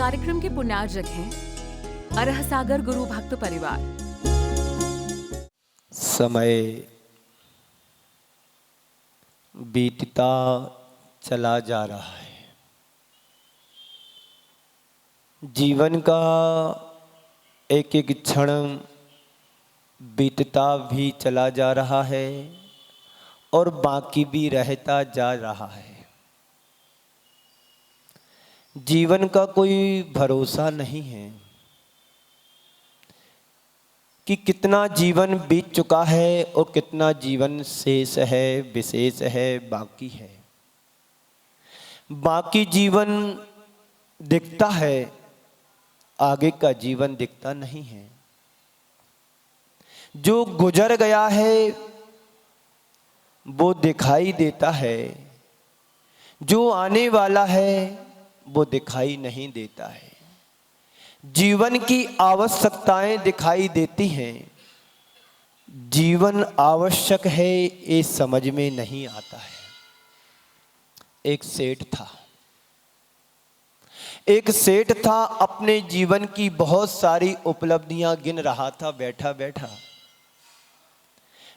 कार्यक्रम के पुण्यार्जक हैं अरह सागर गुरु भक्त परिवार। समय बीतता चला जा रहा है, जीवन का एक एक क्षण बीतता भी चला जा रहा है और बाकी भी रहता जा रहा है। जीवन का कोई भरोसा नहीं है कि कितना जीवन बीत चुका है और कितना जीवन शेष है, विशेष है, बाकी है। बाकी जीवन दिखता है, आगे का जीवन दिखता नहीं है। जो गुजर गया है वो दिखाई देता है, जो आने वाला है वो दिखाई नहीं देता है। जीवन की आवश्यकताएं दिखाई देती हैं, जीवन आवश्यक है ये समझ में नहीं आता है। एक सेठ था, अपने जीवन की बहुत सारी उपलब्धियां गिन रहा था बैठा बैठा।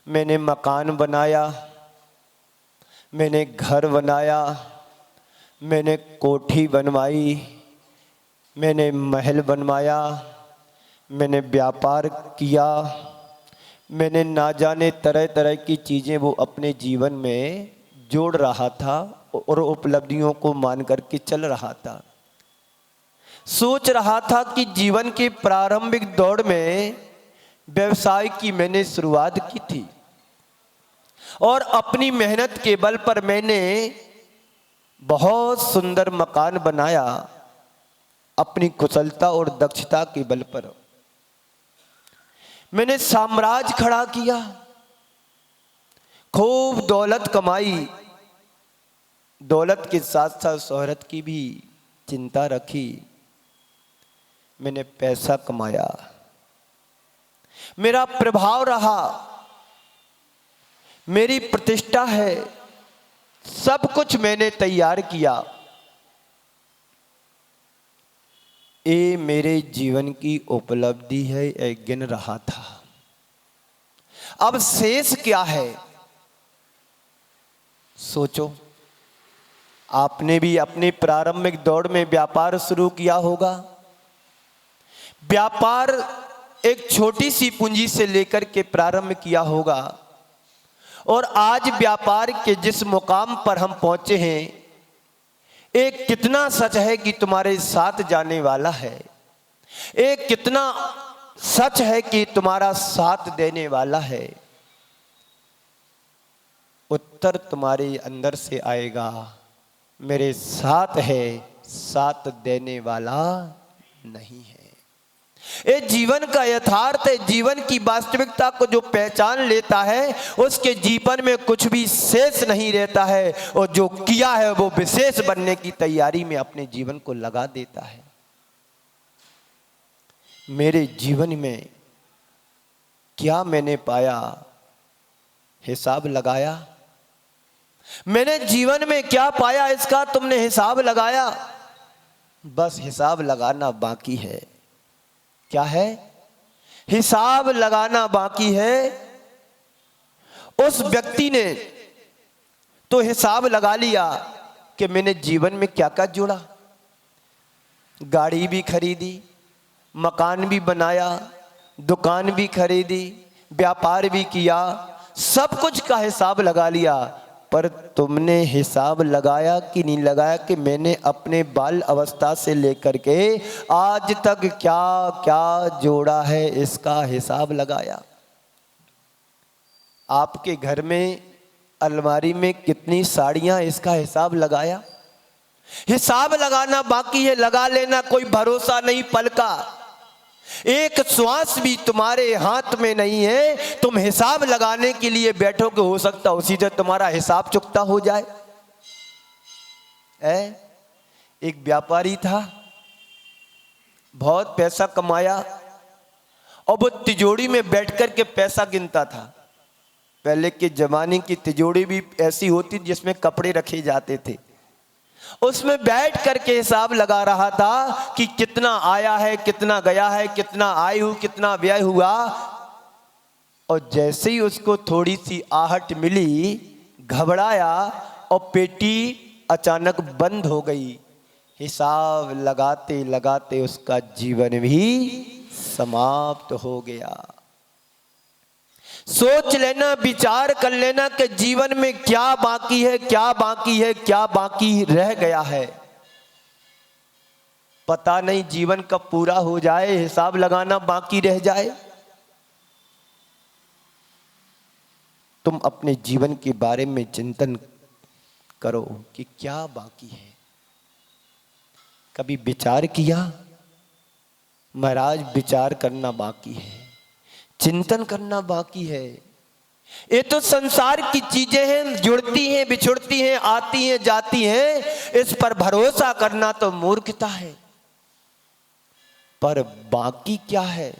मैंने मकान बनाया, मैंने घर बनाया, मैंने कोठी बनवाई, मैंने महल बनवाया, मैंने व्यापार किया, मैंने ना जाने तरह तरह की चीज़ें वो अपने जीवन में जोड़ रहा था और उपलब्धियों को मान करके चल रहा था। सोच रहा था कि जीवन के प्रारंभिक दौर में व्यवसाय की मैंने शुरुआत की थी और अपनी मेहनत के बल पर मैंने बहुत सुंदर मकान बनाया। अपनी कुशलता और दक्षता के बल पर मैंने साम्राज्य खड़ा किया, खूब दौलत कमाई। दौलत के साथ साथ शोहरत की भी चिंता रखी। मैंने पैसा कमाया, मेरा प्रभाव रहा, मेरी प्रतिष्ठा है, सब कुछ मैंने तैयार किया। ये मेरे जीवन की उपलब्धि है, एक गिन रहा था। अब शेष क्या है? सोचो, आपने भी अपने प्रारंभिक दौर में व्यापार शुरू किया होगा। व्यापार एक छोटी सी पूंजी से लेकर के प्रारंभ किया होगा और आज व्यापार के जिस मुकाम पर हम पहुंचे हैं, एक कितना सच है कि तुम्हारे साथ जाने वाला है, एक कितना सच है कि तुम्हारा साथ देने वाला है। उत्तर तुम्हारे अंदर से आएगा, मेरे साथ है, साथ देने वाला नहीं है। ये जीवन का यथार्थ है। जीवन की वास्तविकता को जो पहचान लेता है उसके जीवन में कुछ भी शेष नहीं रहता है और जो किया है वो विशेष बनने की तैयारी में अपने जीवन को लगा देता है। मेरे जीवन में क्या मैंने पाया, हिसाब लगाया? मैंने जीवन में क्या पाया इसका तुमने हिसाब लगाया? बस हिसाब लगाना बाकी है। क्या है? हिसाब लगाना बाकी है। उस व्यक्ति ने तो हिसाब लगा लिया कि मैंने जीवन में क्या क्या जोड़ा। गाड़ी भी खरीदी, मकान भी बनाया, दुकान भी खरीदी, व्यापार भी किया, सब कुछ का हिसाब लगा लिया। पर तुमने हिसाब लगाया कि नहीं लगाया कि मैंने अपने बाल अवस्था से लेकर के आज तक क्या क्या जोड़ा है, इसका हिसाब लगाया। आपके घर में अलमारी में कितनी साड़ियां, इसका हिसाब लगाया? हिसाब लगाना बाकी है। लगा लेना, कोई भरोसा नहीं पल का। एक श्वास भी तुम्हारे हाथ में नहीं है। तुम हिसाब लगाने के लिए बैठोगे, हो सकता उसी से तुम्हारा हिसाब चुकता हो जाए। एक व्यापारी था, बहुत पैसा कमाया और वो तिजोरी में बैठ कर के पैसा गिनता था। पहले के जमाने की तिजोरी भी ऐसी होती जिसमें कपड़े रखे जाते थे उसमें बैठ करके हिसाब लगा रहा था कि कितना आया है, कितना गया है, कितना आय हुआ, कितना व्यय हुआ। और जैसे ही उसको थोड़ी सी आहट मिली, घबराया और पेटी अचानक बंद हो गई। हिसाब लगाते लगाते उसका जीवन भी समाप्त हो गया। सोच लेना, विचार कर लेना कि जीवन में क्या बाकी है, क्या बाकी है, क्या बाकी रह गया है। पता नहीं जीवन कब पूरा हो जाए, हिसाब लगाना बाकी रह जाए। तुम अपने जीवन के बारे में चिंतन करो कि क्या बाकी है। कभी विचार किया? महाराज विचार करना बाकी है, चिंतन करना बाकी है। ये तो संसार की चीजें हैं, जुड़ती हैं, बिछुड़ती हैं, आती हैं, जाती हैं। इस पर भरोसा करना तो मूर्खता है। पर बाकी क्या है,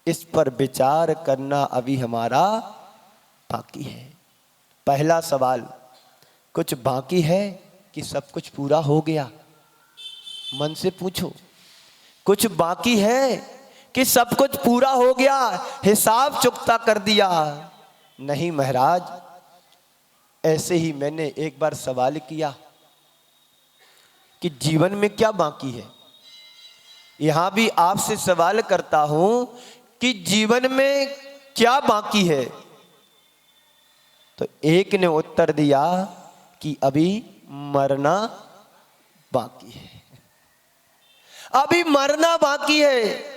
इस पर विचार करना अभी हमारा बाकी है। पहला सवाल, कुछ बाकी है कि सब कुछ पूरा हो गया? मन से पूछो, कुछ बाकी है कि सब कुछ पूरा हो गया, हिसाब चुकता कर दिया? नहीं महाराज, ऐसे ही मैंने एक बार सवाल किया कि जीवन में क्या बाकी है। यहां भी आपसे सवाल करता हूं कि जीवन में क्या बाकी है। तो एक ने उत्तर दिया कि अभी मरना बाकी है, अभी मरना बाकी है।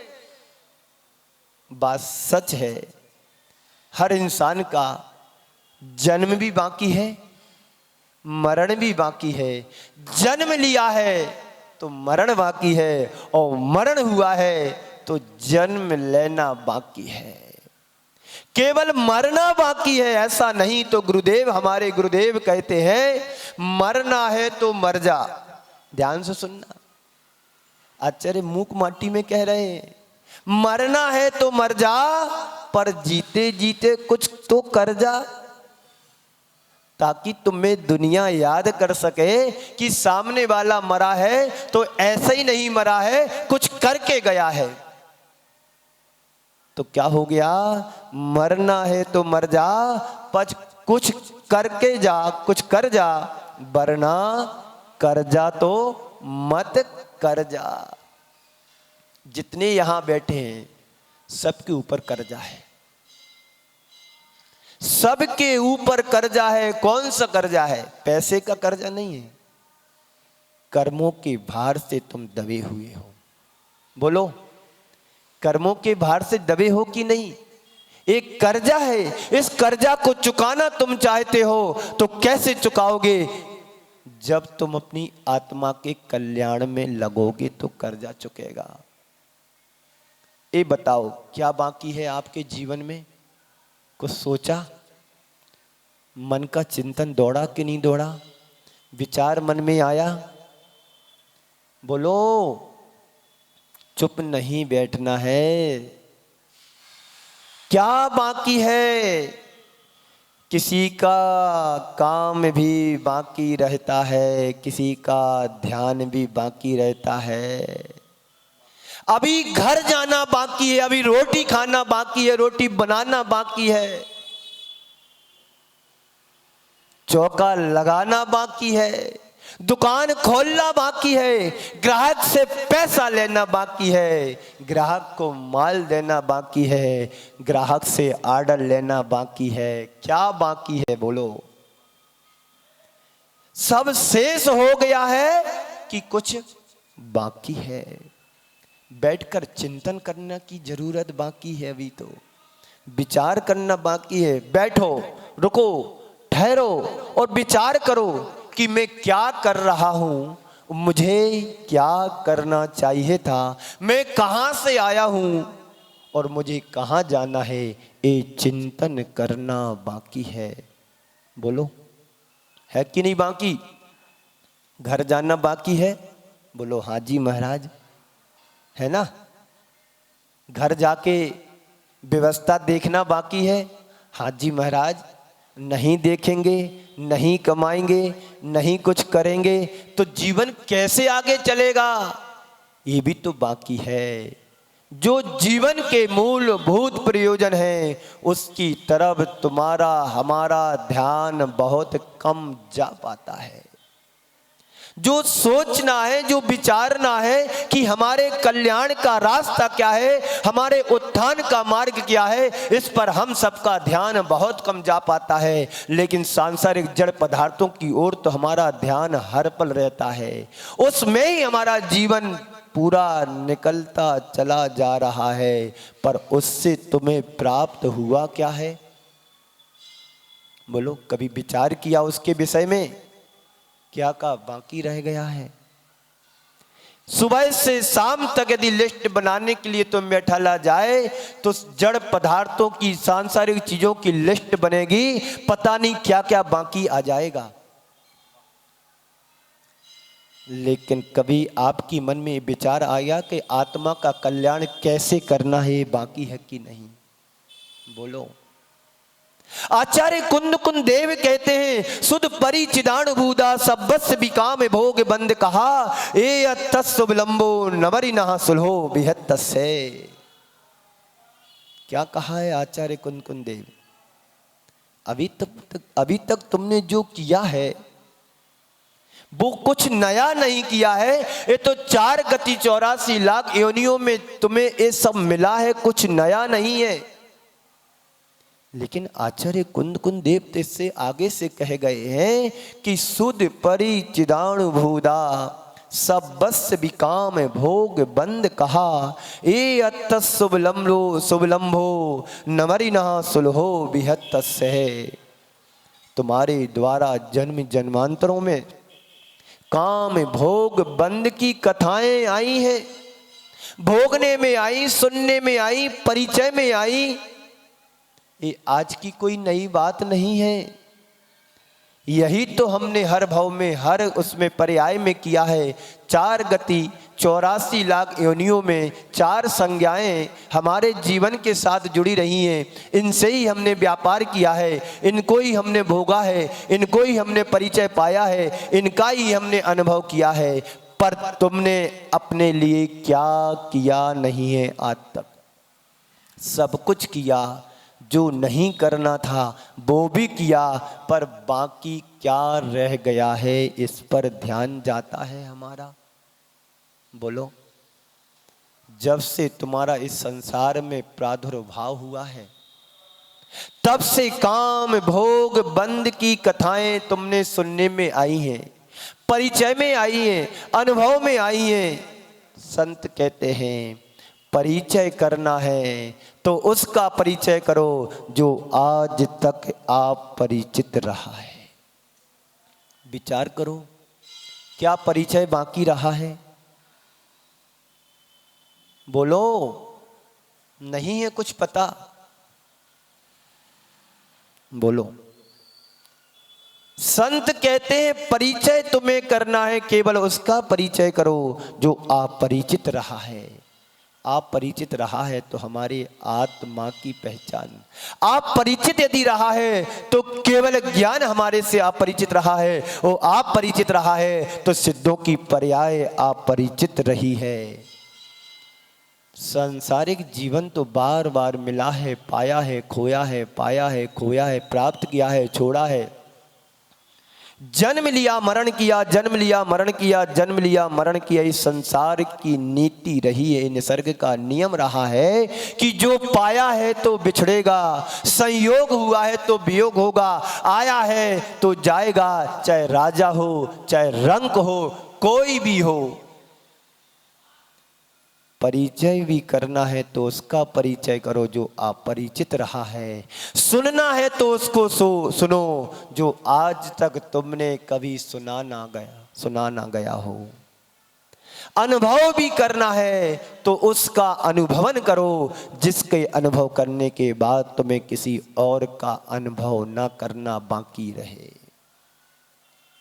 बात सच है, हर इंसान का जन्म भी बाकी है, मरण भी बाकी है। जन्म लिया है तो मरण बाकी है, और मरण हुआ है तो जन्म लेना बाकी है। केवल मरना बाकी है ऐसा नहीं। तो गुरुदेव, हमारे गुरुदेव कहते हैं मरना है तो मर जा। ध्यान से सुनना, आचार्य मूक माटी में कह रहे हैं मरना है तो मर जा, पर जीते जीते कुछ तो कर जा, ताकि तुम्हें दुनिया याद कर सके कि सामने वाला मरा है तो ऐसे ही नहीं मरा है, कुछ करके गया है। तो क्या हो गया? मरना है तो मर जा, पर कुछ करके जा, कुछ कर जा, वरना कर जा तो मत कर जा। जितने यहां बैठे हैं सबके ऊपर कर्जा है, सबके ऊपर कर्जा है। कौन सा कर्जा है? पैसे का कर्जा नहीं है, कर्मों के भार से तुम दबे हुए हो। बोलो, कर्मों के भार से दबे हो कि नहीं? एक कर्जा है, इस कर्जा को चुकाना तुम चाहते हो तो कैसे चुकाओगे? जब तुम अपनी आत्मा के कल्याण में लगोगे तो कर्जा चुकेगा। ये बताओ, क्या बाकी है आपके जीवन में? कुछ सोचा? मन का चिंतन दौड़ा कि नहीं दौड़ा? विचार मन में आया? बोलो, चुप नहीं बैठना है। क्या बाकी है? किसी का काम भी बाकी रहता है, किसी का ध्यान भी बाकी रहता है। अभी घर जाना बाकी है, अभी रोटी खाना बाकी है, रोटी बनाना बाकी है, चौका लगाना बाकी है, दुकान खोलना बाकी है, ग्राहक से पैसा लेना बाकी है, ग्राहक को माल देना बाकी है, ग्राहक से ऑर्डर लेना बाकी है। क्या बाकी है बोलो? सब शेष हो गया है कि कुछ बाकी है? बैठकर चिंतन करने की जरूरत बाकी है, अभी तो विचार करना बाकी है। बैठो, रुको, ठहरो और विचार करो कि मैं क्या कर रहा हूं, मुझे क्या करना चाहिए था, मैं कहां से आया हूं और मुझे कहां जाना है। ये चिंतन करना बाकी है। बोलो, है कि नहीं बाकी? घर जाना बाकी है? बोलो हाँ जी महाराज, है ना। घर जाके व्यवस्था देखना बाकी है? हाँ जी महाराज। नहीं देखेंगे, नहीं कमाएंगे, नहीं कुछ करेंगे तो जीवन कैसे आगे चलेगा, ये भी तो बाकी है। जो जीवन के मूलभूत प्रयोजन है उसकी तरफ तुम्हारा हमारा ध्यान बहुत कम जा पाता है। जो सोचना है, जो विचारना है कि हमारे कल्याण का रास्ता क्या है, हमारे उत्थान का मार्ग क्या है, इस पर हम सबका ध्यान बहुत कम जा पाता है। लेकिन सांसारिक जड़ पदार्थों की ओर तो हमारा ध्यान हर पल रहता है। उसमें ही हमारा जीवन पूरा निकलता चला जा रहा है। पर उससे तुम्हें प्राप्त हुआ क्या है, बोलो? कभी विचार किया उसके विषय में? क्या का बाकी रह गया है? सुबह से शाम तक यदि लिस्ट बनाने के लिए तुम बैठा जाए तो जड़ पदार्थों की, सांसारिक चीजों की लिस्ट बनेगी, पता नहीं क्या क्या बाकी आ जाएगा। लेकिन कभी आपकी मन में विचार आया कि आत्मा का कल्याण कैसे करना है, ये बाकी है कि नहीं? बोलो। आचार्य कुंद कुंद देव कहते हैं, सुध परिचिदानुभूता सब्बस विकाम भोग बंद कहा, ए तस्व विलंबो नवरि नहा सुलहो बिहत तस्से। क्या कहा है आचार्य कुंद कुंद देव? अभी तक तुमने जो किया है वो कुछ नया नहीं किया है। ये तो 4 गति 84 लाख योनियों में तुम्हें ये सब मिला है, कुछ नया नहीं है। लेकिन आचार्य कुंद कुंद देव इससे आगे से कह गए हैं कि सुध परिचिदानुभूता सब्बस विकाम भोग बंद कहा, ए अत्त शुभलंभो नवरि नहा सुलहो बिहत तस्से। तुम्हारे द्वारा जन्म जन्मांतरों में काम भोग बंद की कथाएं आई हैं, भोगने में आई, सुनने में आई, परिचय में आई। ये आज की कोई नई बात नहीं है। यही तो हमने हर भाव में, हर उसमें पर्याय में किया है। 4 गति 84 लाख योनियों में 4 संज्ञाएं हमारे जीवन के साथ जुड़ी रही हैं। इनसे ही हमने व्यापार किया है, इनको ही हमने भोगा है, इनको ही हमने परिचय पाया है, इनका ही हमने अनुभव किया है। पर तुमने अपने लिए क्या किया नहीं है आज तक? सब कुछ किया, जो नहीं करना था वो भी किया, पर बाकी क्या रह गया है, इस पर ध्यान जाता है हमारा? बोलो। जब से तुम्हारा इस संसार में प्रादुर्भाव हुआ है तब से काम भोग बंद की कथाएं तुमने सुनने में आई हैं, परिचय में आई हैं, अनुभव में आई हैं। संत कहते हैं परिचय करना है तो उसका परिचय करो जो आज तक आप परिचित रहा है। विचार करो, क्या परिचय बाकी रहा है? बोलो। नहीं है कुछ पता? बोलो। संत कहते हैं परिचय तुम्हें करना है, केवल उसका परिचय करो जो आप परिचित रहा है। आप परिचित रहा है तो हमारी आत्मा की पहचान, आप परिचित यदि रहा है तो केवल ज्ञान हमारे से आप परिचित रहा है, वो आप परिचित रहा है तो सिद्धों की पर्याय आप परिचित रही है। सांसारिक जीवन तो बार बार मिला है, पाया है, खोया है, पाया है, खोया है, प्राप्त किया है, छोड़ा है, जन्म लिया मरण किया, जन्म लिया मरण किया, जन्म लिया मरण किया। इस संसार की नीति रही है, निसर्ग का नियम रहा है कि जो पाया है तो बिछड़ेगा, संयोग हुआ है तो वियोग होगा, आया है तो जाएगा, चाहे राजा हो चाहे रंक हो, कोई भी हो। परिचय भी करना है तो उसका परिचय करो जो अपरिचित रहा है। सुनना है तो उसको सुनो जो आज तक तुमने कभी सुना ना गया हो। अनुभव भी करना है तो उसका अनुभवन करो जिसके अनुभव करने के बाद तुम्हें किसी और का अनुभव ना करना बाकी रहे।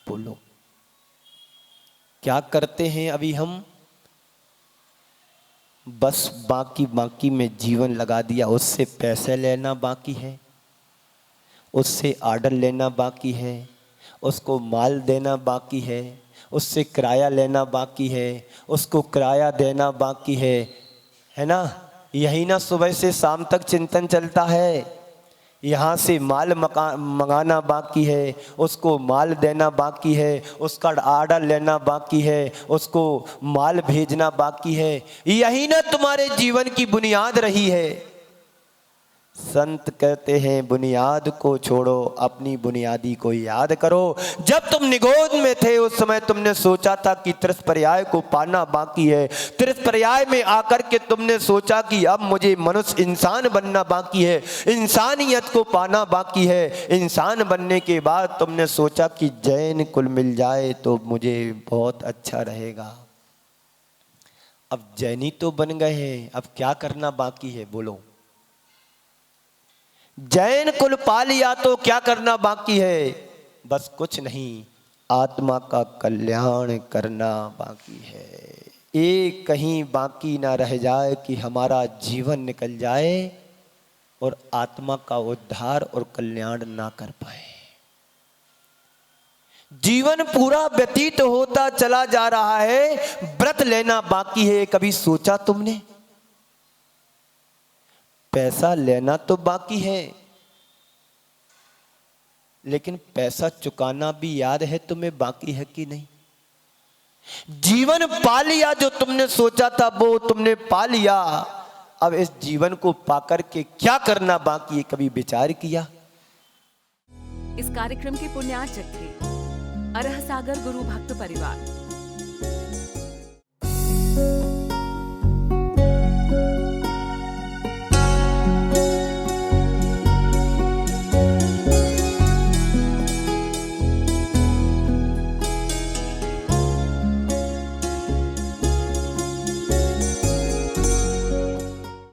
बोलो, क्या करते हैं अभी हम? बस बाकी में जीवन लगा दिया। उससे पैसे लेना बाकी है, उससे आर्डर लेना बाकी है, उसको माल देना बाकी है, उससे किराया लेना बाकी है, उसको किराया देना बाकी है ना। यही ना सुबह से शाम तक चिंतन चलता है। यहाँ से माल मंगाना बाकी है, उसको माल देना बाकी है, उसका आर्डर लेना बाकी है, उसको माल भेजना बाकी है। यही ना तुम्हारे जीवन की बुनियाद रही है। संत कहते हैं बुनियाद को छोड़ो, अपनी बुनियादी को याद करो। जब तुम निगोद में थे उस समय तुमने सोचा था कि त्रिसपर्याय को पाना बाकी है। त्रिसपर्याय में आकर के तुमने सोचा कि अब मुझे मनुष्य इंसान बनना बाकी है, इंसानियत को पाना बाकी है। इंसान बनने के बाद तुमने सोचा कि जैन कुल मिल जाए तो मुझे बहुत अच्छा रहेगा। अब जैनी तो बन गए हैं, अब क्या करना बाकी है बोलो। जैन कुल पा लिया तो क्या करना बाकी है। बस कुछ नहीं, आत्मा का कल्याण करना बाकी है। एक कहीं बाकी ना रह जाए कि हमारा जीवन निकल जाए और आत्मा का उद्धार और कल्याण ना कर पाए। जीवन पूरा व्यतीत होता चला जा रहा है, व्रत लेना बाकी है। कभी सोचा तुमने? पैसा लेना तो बाकी है, लेकिन पैसा चुकाना भी याद है तुम्हें बाकी है कि नहीं। जीवन पा लिया, जो तुमने सोचा था वो तुमने पा लिया। अब इस जीवन को पाकर के क्या करना बाकी है, कभी विचार किया? इस कार्यक्रम के पुण्यार्चक थे अरह सागर गुरु भक्त परिवार।